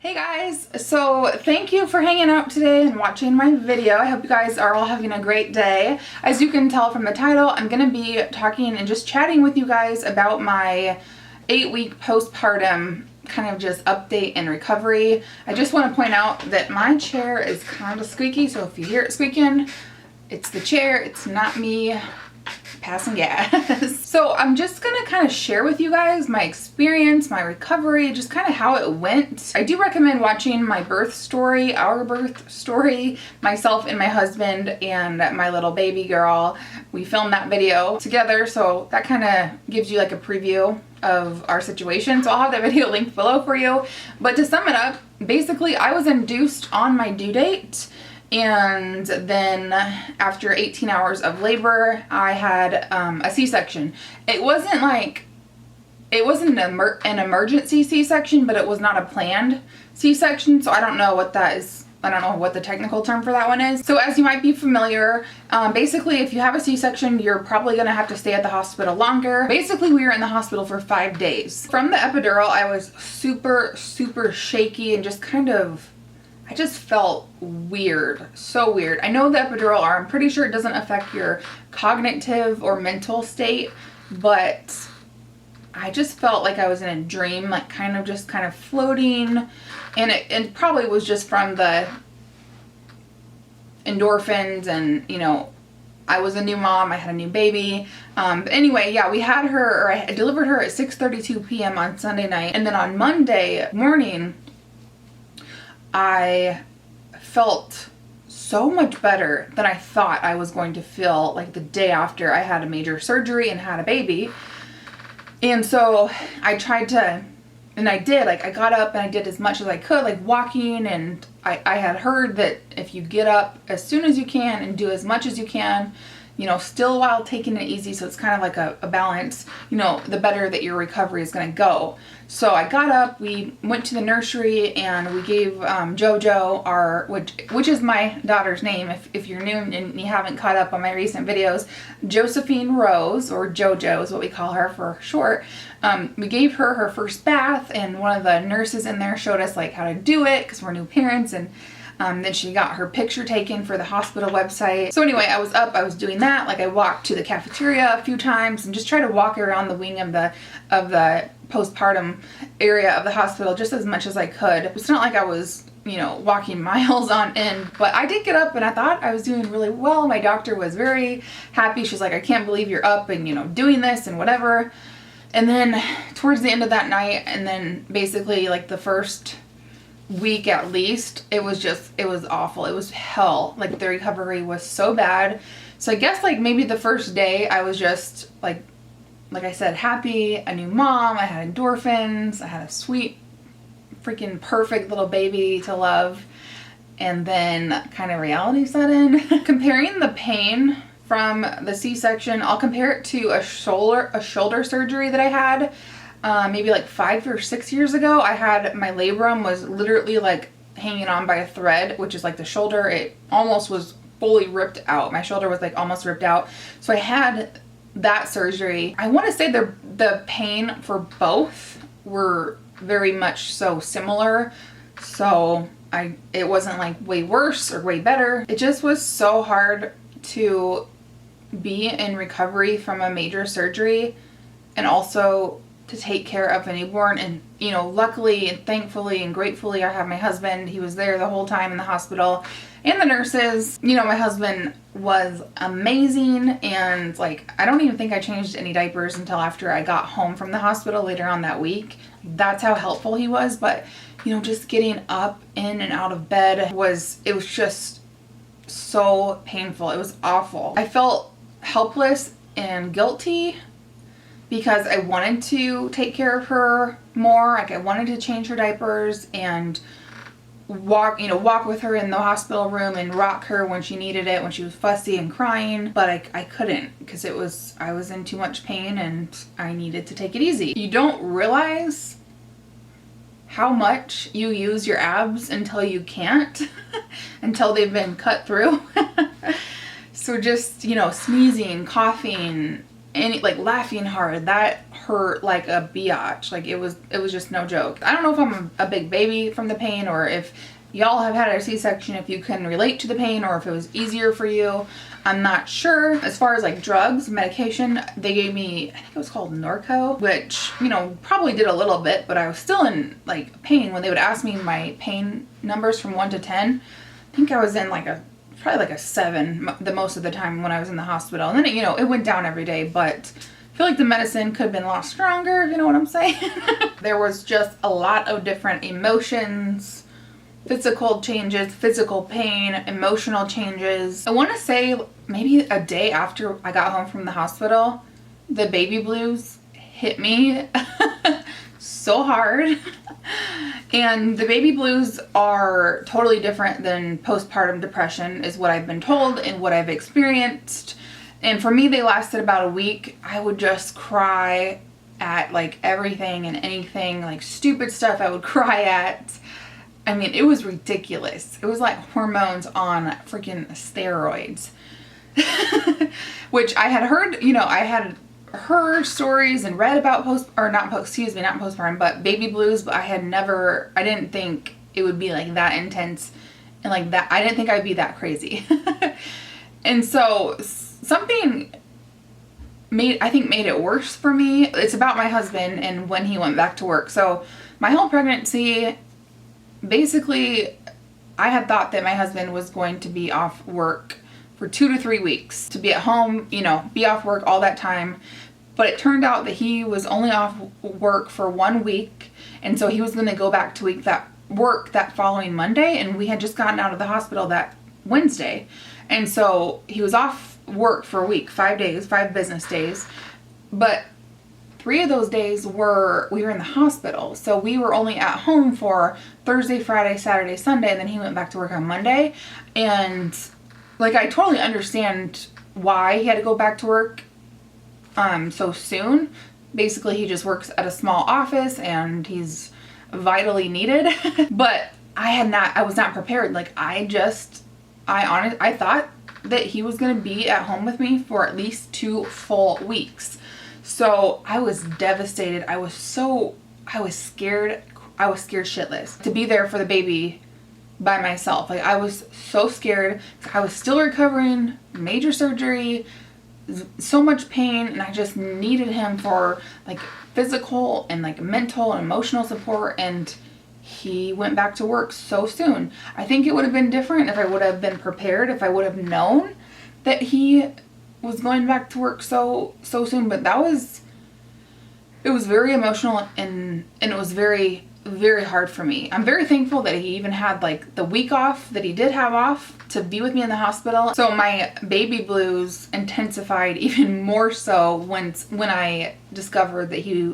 Hey guys, so thank you for hanging out today and watching my video. I hope you guys are all having a great day. As you can tell from the title, I'm going to be talking and just chatting with you guys about my 8-week postpartum kind of just update and recovery. I just want to point out that my chair is kind of squeaky, so if you hear it squeaking, it's the chair, it's not me passing gas. So I'm just gonna kind of share with you guys my experience, my recovery, just kind of how it went. I do recommend watching my birth story, our birth story, myself and my husband and my little baby girl. We filmed that video together, so that kind of gives you like a preview of our situation. So I'll have that video linked below for you. But to sum it up, basically I was induced on my due date. And then after 18 hours of labor, I had a C-section. It wasn't an emergency C-section, but it was not a planned C-section. So I don't know what that is. I don't know what the technical term for that one is. So as you might be familiar, basically if you have a C-section, you're probably gonna have to stay at the hospital longer. Basically we were in the hospital for 5 days. From the epidural, I was super shaky and just kind of, I just felt weird, so weird. I know the epidural, I'm pretty sure it doesn't affect your cognitive or mental state, but I just felt like I was in a dream, like kind of floating, and it probably was just from the endorphins and, you know, I was a new mom, I had a new baby. But anyway, yeah, we had her, or I delivered her at 6:32 p.m. on Sunday night, and then on Monday morning, I felt so much better than I thought I was going to feel like the day after I had a major surgery and had a baby. And so I tried to, and I did, like I got up and I did as much as I could, like walking, and I had heard that if you get up as soon as you can and do as much as you can, you know, still while taking it easy, so it's kind of like a balance, you know, the better that your recovery is going to go. So I got up, we went to the nursery, and we gave JoJo, which is my daughter's name, if you're new and you haven't caught up on my recent videos, Josephine Rose, or JoJo is what we call her for short. We gave her her first bath, and one of the nurses in there showed us like how to do it, because we're new parents, and then she got her picture taken for the hospital website. So anyway, I was up, I was doing that. Like I walked to the cafeteria a few times and just tried to walk around the wing of the postpartum area of the hospital just as much as I could. It's not like I was, you know, walking miles on end, but I did get up and I thought I was doing really well. My doctor was very happy. She's like, I can't believe you're up and, you know, doing this and whatever. And then towards the end of that night, and then basically like the first week at least, it was awful. It was hell. Like the recovery was so bad. So I guess like maybe the first day I was just like I said, happy, a new mom, I had endorphins, I had a sweet freaking perfect little baby to love, and then kind of reality set in. Comparing the pain from the C-section, I'll compare it to a shoulder surgery that I had maybe like 5 or 6 years ago. I had, my labrum was literally like hanging on by a thread, which is like the shoulder, it almost was fully ripped out. My shoulder was like almost ripped out. So I had that surgery. I want to say the pain for both were very much so similar. So it wasn't like way worse or way better. It just was so hard to be in recovery from a major surgery and also to take care of a newborn. And, you know, luckily and thankfully and gratefully, I have my husband. He was there the whole time in the hospital, and the nurses. You know, my husband was amazing, and like I don't even think I changed any diapers until after I got home from the hospital later on that week. That's how helpful he was. But, you know, just getting up in and out of bed was just so painful. It was awful. I felt helpless and guilty because I wanted to take care of her more. Like I wanted to change her diapers and walk with her in the hospital room and rock her when she needed it, when she was fussy and crying. But I couldn't, because I was in too much pain and I needed to take it easy. You don't realize how much you use your abs until you can't, until they've been cut through. So just, you know, sneezing, coughing, like laughing hard, that hurt like a biatch. Like it was just no joke. I don't know if I'm a big baby from the pain, or if y'all have had a C-section, if you can relate to the pain, or if it was easier for you. I'm not sure. As far as like drugs, medication, they gave me, I think it was called Norco, which, you know, probably did a little bit, but I was still in like pain. When they would ask me my pain numbers from 1 to 10, I think I was in like probably like a 7 the most of the time when I was in the hospital. And then, you know, it went down every day, but I feel like the medicine could have been a lot stronger, you know what I'm saying? There was just a lot of different emotions, physical changes, physical pain, emotional changes. I want to say maybe a day after I got home from the hospital, the baby blues hit me so hard. And the baby blues are totally different than postpartum depression, is what I've been told and what I've experienced. And for me, they lasted about a week. I would just cry at like everything and anything, like stupid stuff I would cry at. I mean, it was ridiculous. It was like hormones on freaking steroids. Which I had heard, you know, I had heard stories and read about not postpartum, but baby blues, but I didn't think it would be like that intense and like that. I didn't think I'd be that crazy. And so something made it worse for me. It's about my husband and when he went back to work. So my whole pregnancy, basically, I had thought that my husband was going to be off work for 2 to 3 weeks, to be at home, you know, be off work all that time. But it turned out that he was only off work for 1 week. And so he was going to go back to work that following Monday. And we had just gotten out of the hospital that Wednesday. And so he was off work for a week, 5 days, 5 business days. But 3 of those days we were in the hospital. So we were only at home for Thursday, Friday, Saturday, Sunday, and then he went back to work on Monday. And like, I totally understand why he had to go back to work so soon. Basically, he just works at a small office and he's vitally needed. But I was not prepared. Like, I thought that he was going to be at home with me for at least 2 full weeks. So I was devastated. I was scared. I was scared shitless to be there for the baby by myself. Like, I was so scared. I was still recovering, major surgery, so much pain, and I just needed him for like physical and like mental and emotional support. And he went back to work so soon. I think it would have been different if I would have been prepared, if I would have known that he was going back to work so soon. But it was very emotional, and it was very, very hard for me. I'm very thankful that he even had like the week off that he did have off to be with me in the hospital. So my baby blues intensified even more so when I discovered that he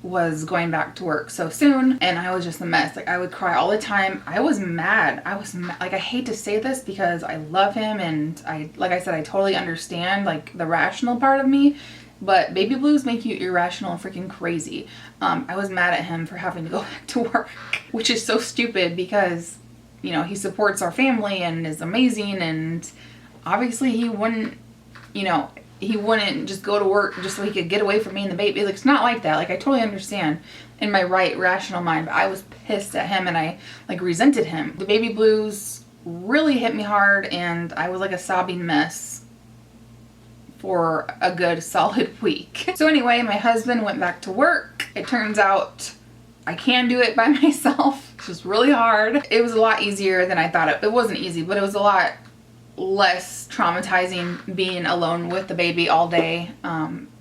was going back to work so soon, and I was just a mess. Like, I would cry all the time. I was mad. Like, I hate to say this because I love him, and like I said, I totally understand like the rational part of me, but baby blues make you irrational and freaking crazy. I was mad at him for having to go back to work, which is so stupid because, you know, he supports our family and is amazing, and obviously he wouldn't just go to work just so he could get away from me and the baby. Like, it's not like that. Like, I totally understand in my right, rational mind, but I was pissed at him and I like resented him. The baby blues really hit me hard, and I was like a sobbing mess for a good solid week. So anyway, my husband went back to work. It turns out I can do it by myself. It's just really hard. It was a lot easier than I thought. It wasn't easy, but it was a lot less traumatizing being alone with the baby all day,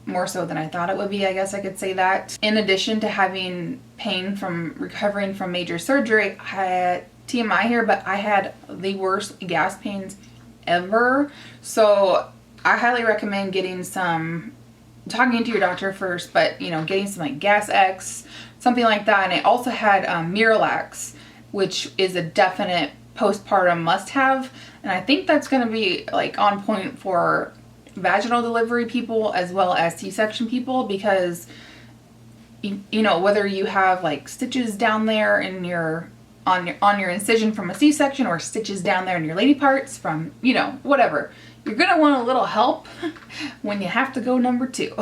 more so than I thought it would be. I guess I could say that. In addition to having pain from recovering from major surgery, I had TMI here, but I had the worst gas pains ever. So I highly recommend talking to your doctor first, but you know, getting some like Gas X, something like that. And I also had Miralax, which is a definite postpartum must-have, and I think that's going to be like on point for vaginal delivery people as well as C-section people, because you know, whether you have like stitches down there in on your incision from a C-section, or stitches down there in your lady parts from, you know, whatever, you're gonna want a little help when you have to go number 2.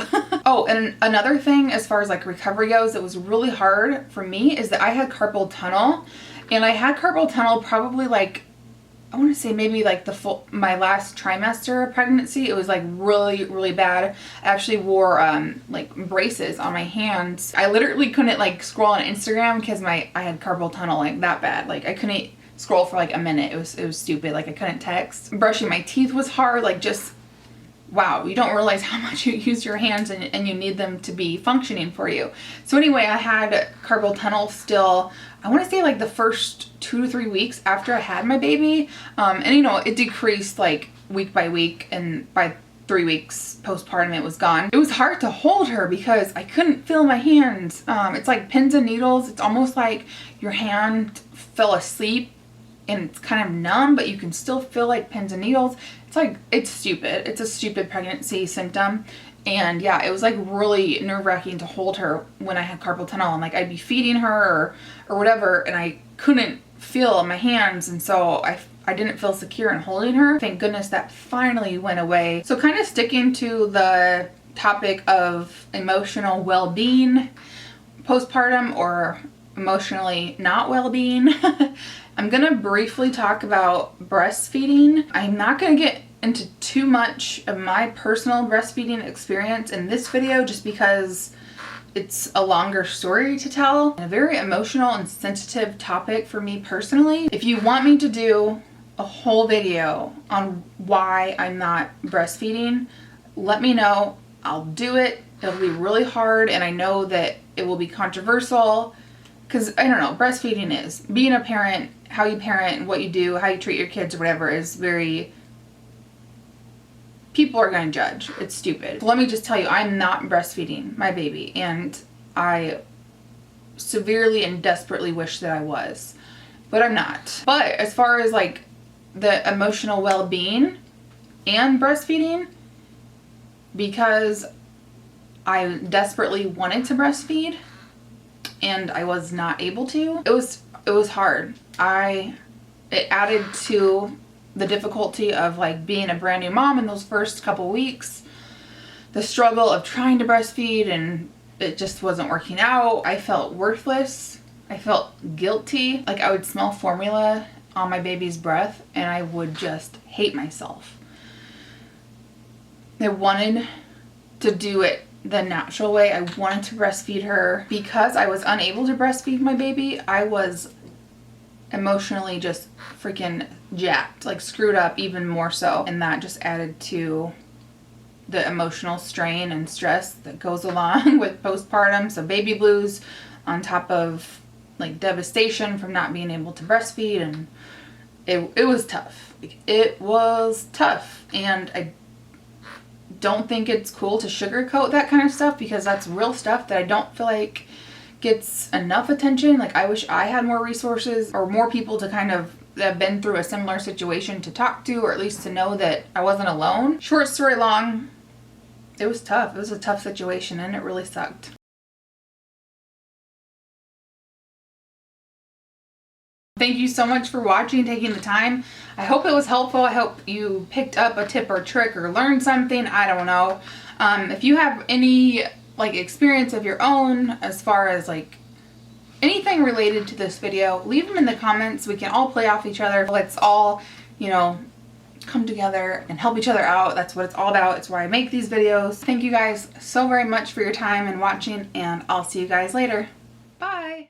Oh, and another thing as far as like recovery goes that was really hard for me is that I had carpal tunnel, and I had carpal tunnel probably like, I want to say maybe like my last trimester of pregnancy. It was like really, really bad. I actually wore like braces on my hands. I literally couldn't like scroll on Instagram because I had carpal tunnel like that bad. Like I couldn't scroll for like a minute. It was stupid. Like I couldn't text. Brushing my teeth was hard. Like just, wow, you don't realize how much you use your hands and you need them to be functioning for you. So anyway, I had carpal tunnel still, I want to say like the first 2 to 3 weeks after I had my baby. And you know, it decreased like week by week, and by 3 weeks postpartum it was gone. It was hard to hold her because I couldn't feel my hands. It's like pins and needles. It's almost like your hand fell asleep and it's kind of numb, but you can still feel like pins and needles. It's like, it's stupid. It's a stupid pregnancy symptom. And yeah, it was like really nerve-wracking to hold her when I had carpal tunnel, and like I'd be feeding her or whatever, and I couldn't feel my hands, and so I didn't feel secure in holding her. Thank goodness that finally went away. So kind of sticking to the topic of emotional well-being postpartum, or emotionally not well-being, I'm gonna briefly talk about breastfeeding. I'm not gonna get into too much of my personal breastfeeding experience in this video just because it's a longer story to tell, and a very emotional and sensitive topic for me personally. If you want me to do a whole video on why I'm not breastfeeding, let me know. I'll do it. It'll be really hard, and I know that it will be controversial because, I don't know, breastfeeding is, being a parent, how you parent, what you do, how you treat your kids or whatever is very, people are going to judge. It's stupid. So let me just tell you, I'm not breastfeeding my baby, and I severely and desperately wish that I was, but I'm not. But as far as like the emotional well-being and breastfeeding, because I desperately wanted to breastfeed and I was not able to, it was hard. It added to the difficulty of like being a brand new mom in those first couple weeks, the struggle of trying to breastfeed, and it just wasn't working out. I felt worthless. I felt guilty. Like I would smell formula on my baby's breath and I would just hate myself. I wanted to do it the natural way. I wanted to breastfeed her. Because I was unable to breastfeed my baby, I was emotionally just freaking jacked, like screwed up even more so, and that just added to the emotional strain and stress that goes along with postpartum. So baby blues on top of like devastation from not being able to breastfeed, and it was tough. It was tough, and I don't think it's cool to sugarcoat that kind of stuff because that's real stuff that I don't feel like gets enough attention. Like I wish I had more resources or more people to kind of that have been through a similar situation to talk to, or at least to know that I wasn't alone. Short story long, it was tough. It was a tough situation and it really sucked. Thank you so much for watching, taking the time. I hope it was helpful. I hope you picked up a tip or trick or learned something. I don't know. If you have any like experience of your own as far as like anything related to this video, leave them in the comments. We can all play off each other. Let's all, you know, come together and help each other out. That's what it's all about. It's why I make these videos. Thank you guys so very much for your time and watching, and I'll see you guys later. Bye.